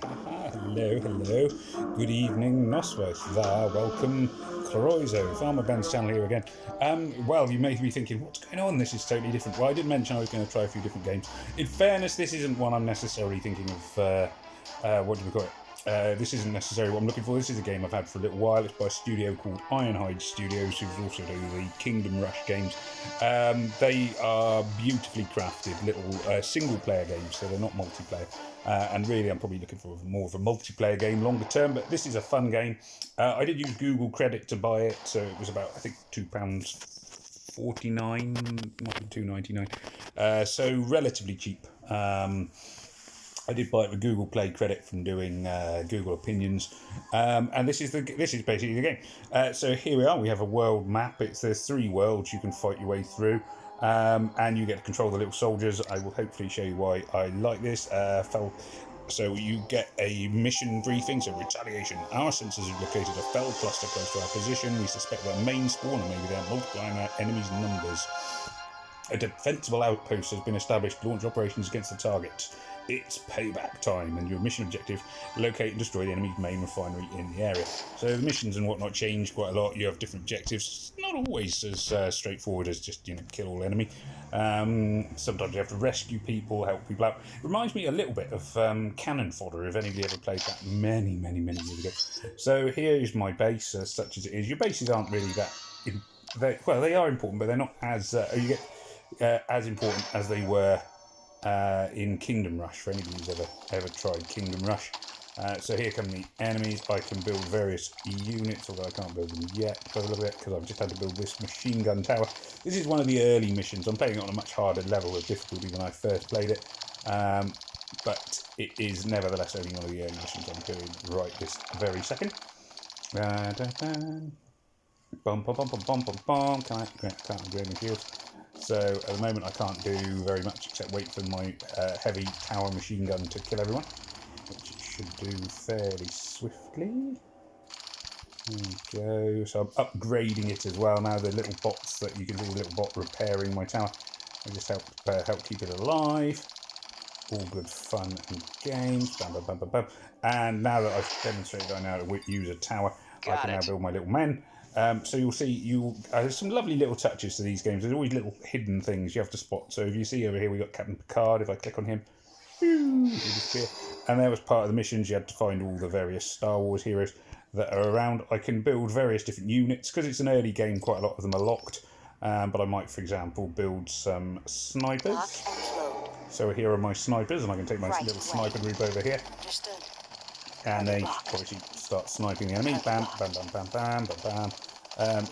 Hello, hello. Good evening, Nosworth. Welcome, Croizo. Farmer Ben's channel here again. Well, you may be thinking, what's going on? This is totally different. Well, I did mention I was going to try a few different games. In fairness, this isn't one I'm necessarily thinking of, what do we call it? This isn't necessarily what I'm looking for. This is a game I've had for a little while. It's by a studio called Ironhide Studios, who's also do the Kingdom Rush games. They are beautifully crafted little single-player games, so they're not multiplayer. And really, I'm probably looking for more of a multiplayer game longer term, but this is a fun game. I did use Google credit to buy it, so it was about, I think, £2.49, might be £2.99. So relatively cheap. I did buy it with Google Play credit from doing Google Opinions, and this is basically the game. So here we are. We have a world map. There's 3 worlds you can fight your way through, and you get to control the little soldiers. I will hopefully show you why I like this. So you get a mission briefing. So retaliation. Our sensors have located a fell cluster close to our position. We suspect that main spawner, maybe they're multiplying our enemies' numbers. A defensible outpost has been established to launch operations against the target. It's payback time, and your mission objective: locate and destroy the enemy's main refinery in the area. So the missions and whatnot change quite a lot. You have different objectives. Not always as straightforward as just kill all enemy. Sometimes you have to rescue people, help people out. It reminds me a little bit of Cannon Fodder, if anybody ever played that many years ago. So here is my base, such as it is. Your bases aren't really that. They are important, but they're not as as important as they were in Kingdom Rush, for anybody who's ever tried Kingdom Rush. So here come the enemies. I can build various units, although I can't build them yet by the look of it, because I've just had to build this machine gun tower. This is one of the early missions. I'm playing it on a much harder level of difficulty than I first played it, but it is nevertheless only one of the early missions I'm doing right this very second. Bum bum bum bum bum bum bum. Can't upgrade my shields. So at the moment I can't do very much except wait for my heavy tower machine gun to kill everyone, which it should do fairly swiftly. There we go. So I'm upgrading it as well now. The little bots that you can see, the little bot repairing my tower, they just help keep it alive. All good fun and games. Bam, bam, bam, bam, bam. And now that I've demonstrated I know how to use a tower, I can now build my little men. So you'll see, there's some lovely little touches to these games. There's always little hidden things you have to spot. So if you see over here, we've got Captain Picard. If I click on him, he disappear. And there was part of the missions. You had to find all the various Star Wars heroes that are around. I can build various different units. Because it's an early game, quite a lot of them are locked. But I might, for example, build some snipers. So here are my snipers, and I can take my little sniper group over here. And they obviously start sniping the enemy. Bam, bam, bam, bam, bam, bam, bam.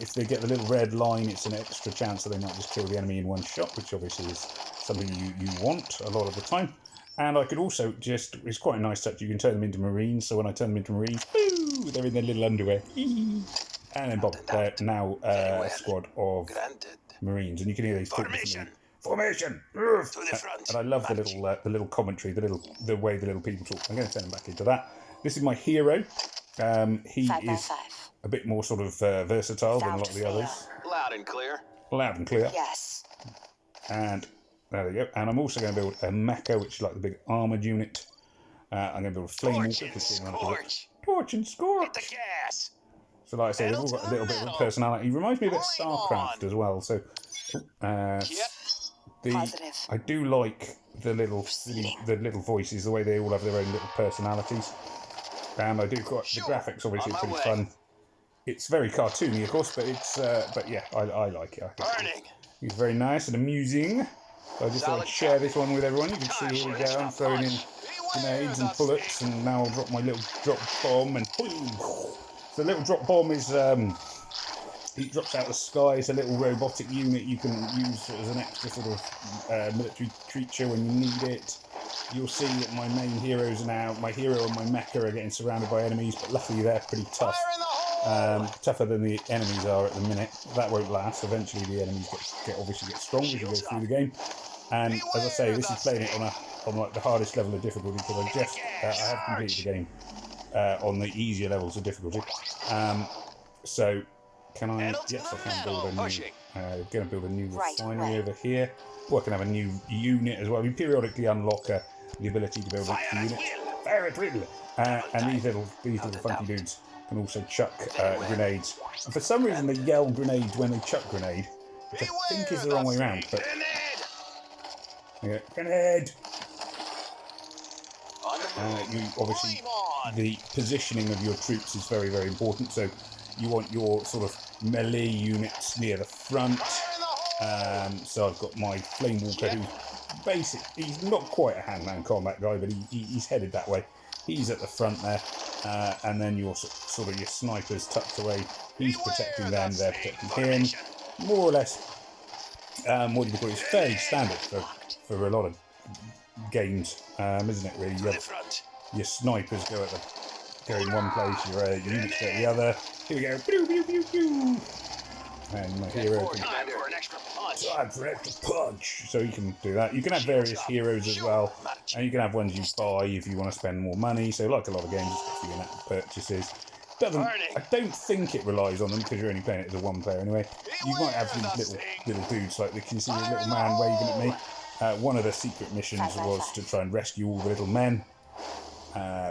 If they get the little red line, it's an extra chance that they might just kill the enemy in one shot, which obviously is something you want a lot of the time. And I could also it's quite a nice touch, you can turn them into Marines. So when I turn them into Marines, boo, they're in their little underwear. And then Bob, they're now a squad of Marines. And you can hear these talking to me. Formation! To the front. And I love the little commentary, the way the little people talk. I'm going to turn them back into that. This is my hero. He is a bit more sort of versatile than a lot of the others. Loud and clear. Loud and clear. Yes. And there we go. And I'm also going to build a mecha, which is like the big armoured unit. I'm going to build a flame walker. Torch and scorch. Hit the gas. So like I say, they've all got a little bit of personality. Reminds me a bit of StarCraft as well. So I do like the little voices, the way they all have their own little personalities. And I do quite the graphics. Obviously, it's pretty fun. It's very cartoony, of course, but yeah, I like it. I think it's very nice and amusing. So I just thought I'd share this one with everyone. You can see here we go. I'm throwing in grenades and bullets, and now I'll drop my little drop bomb, and boom. So the little drop bomb is it drops out of the sky. It's a little robotic unit you can use as an extra sort of military creature when you need it. You'll see that my main heroes are now, my hero and my mecha are getting surrounded by enemies, but luckily they're pretty tough. Tougher than the enemies are at the minute. That won't last. Eventually the enemies obviously get strong as you go through the game. And as I say, this is playing it on like the hardest level of difficulty, because I have completed the game on the easier levels of difficulty. So can I? Yes, I can build a new. Going to build a new refinery over here. Oh, I can have a new unit as well. We periodically unlock the ability to build a unit. ferret riddle. And these little funky dudes can also chuck grenades. And for some reason, they yell grenade when they chuck grenade, which I think is the wrong way around. But yeah, grenade. You obviously, the positioning of your troops is very, very important. So you want your sort of melee units near the front. So I've got my Flame Walker, who's he's not quite a hand-to-hand combat guy, but he's headed that way. He's at the front there, and then your sort of your snipers tucked away. He's protecting them, they're protecting him. More or less, what do you call it? It's fairly standard for a lot of games, isn't it? Really, your snipers go in one place, your units go at the other. Here we go. Pew, pew, pew, pew. And my hero can time for an extra punch. So you can do that. You can have various heroes as well, and you can have ones you buy if you want to spend more money. So like a lot of games, it's got a few in-app purchases. I don't think it relies on them because you're only playing it as a one player anyway. You might have these little dudes, like you can see the little man waving at me. One of the secret missions was to try and rescue all the little men.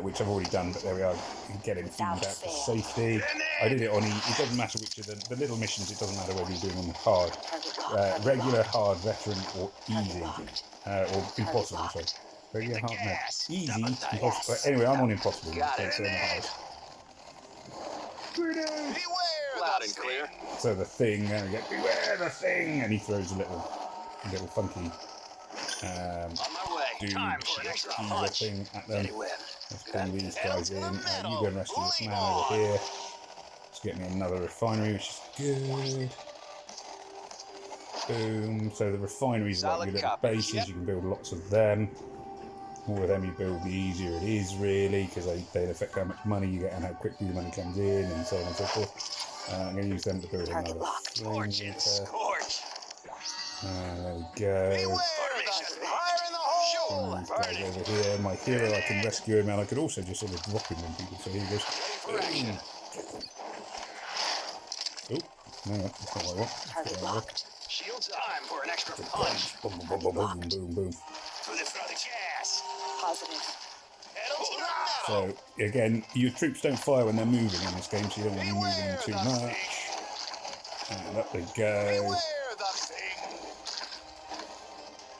Which I've already done, but there we are. You can get him feedback for safety. I did it on it doesn't matter which of the little missions, it doesn't matter whether you're doing them hard. Regular, hard, veteran, or easy. Or impossible, sorry. Regular, hard, no. Easy, impossible. Anyway, I'm on impossible. Loud and clear. So the thing, there we go. Beware the thing! And he throws a little funky dude thing at them. Let's bring these guys in. You go and rescue this man over here. Let's get me another refinery, which is good. Boom. So the refineries are like your little bases. You can build lots of them. The more of them you build, the easier it is, really, because they affect how much money you get and how quickly the money comes in, and so on and so forth. I'm going to use them to build another flame water. There we go. These guys over here. My hero, I can rescue him, and I could also just sort of drop him on people. So here he goes. Oh, no, that's not what I want. Shields time for an extra punch. Boom, boom, boom, boom, boom, boom. Positive. So again, your troops don't fire when they're moving in this game, so you don't want to be moving them too much. And up they go.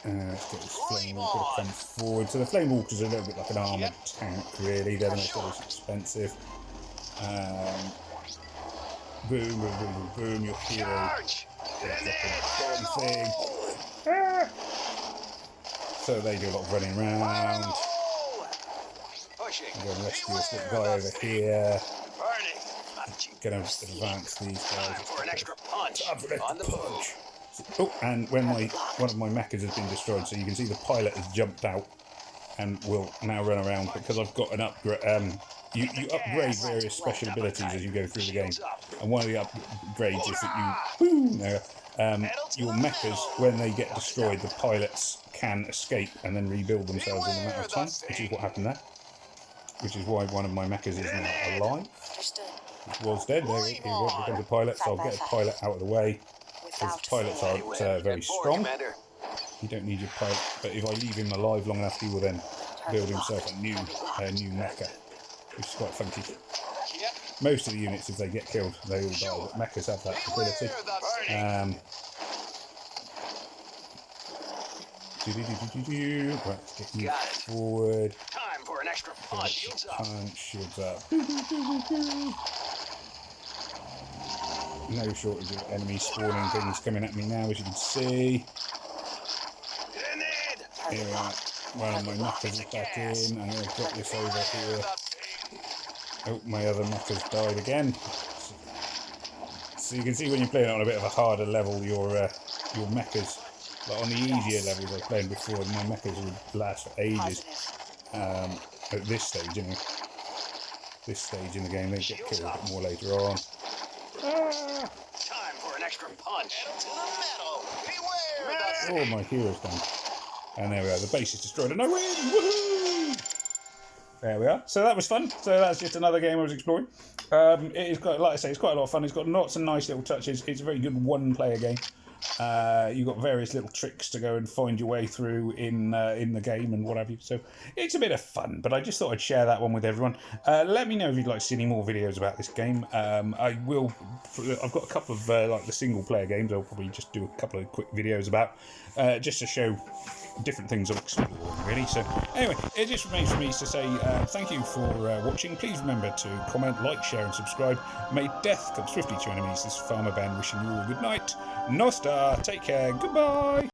Let's get this Flame Walker to come forward. So the Flame Walkers are a little bit like an armoured tank, really. They're not always expensive. Boom, boom, boom, boom, boom. Your hero gets up a bomb thing. So they do a lot of running around. I'm going to rescue this little guy over here. Going to advance these guys. For an extra punch. On the punch. Oh, and when one of my mechas has been destroyed, so you can see the pilot has jumped out and will now run around because I've got an upgrade. You upgrade various special abilities as you go through the game, and one of the upgrades is that your mechas, when they get destroyed, the pilots can escape and then rebuild themselves in a matter of time, which is what happened there. Which is why one of my mechas is now alive. It was dead. There we go. Here comes a pilot, so I'll get a pilot out of the way. Because pilots aren't very strong. You don't need your pilot, but if I leave him alive long enough, he will then build himself a new mecha, which is quite funky. Most of the units, if they get killed, they all die, but mechas have that ability. Let's get you forward. Time for an extra punch. Shields up. No shortage of enemy spawning things coming at me now, as you can see. Here we are. One of my mechas is back in. I'm going to drop this over here. Oh, my other mecha's died again. So you can see when you're playing on a bit of a harder level, your mechas, like on the easier levels I was playing before, my mechas would last for ages. At this stage, this stage in the game, they get killed a bit more later on. Time for an extra punch. Oh, my hero's done. And there we are, the base is destroyed and I win! Woohoo! There we are. So that was fun. So that's just another game I was exploring. It is quite, like I say, it's quite a lot of fun. It's got lots of nice little touches. It's a very good one-player game. You've got various little tricks to go and find your way through in the game and what have you. So it's a bit of fun, but I just thought I'd share that one with everyone. Let me know if you'd like to see any more videos about this game. I've got a couple of like the single player games I'll probably just do a couple of quick videos about, just to show different things I'm exploring, really. So anyway, it just remains for me to say thank you for watching. Please remember to comment, like, share and subscribe. May death come swiftly to your enemies. This is Farmer Ben wishing you all a good night. Nostar, take care, goodbye.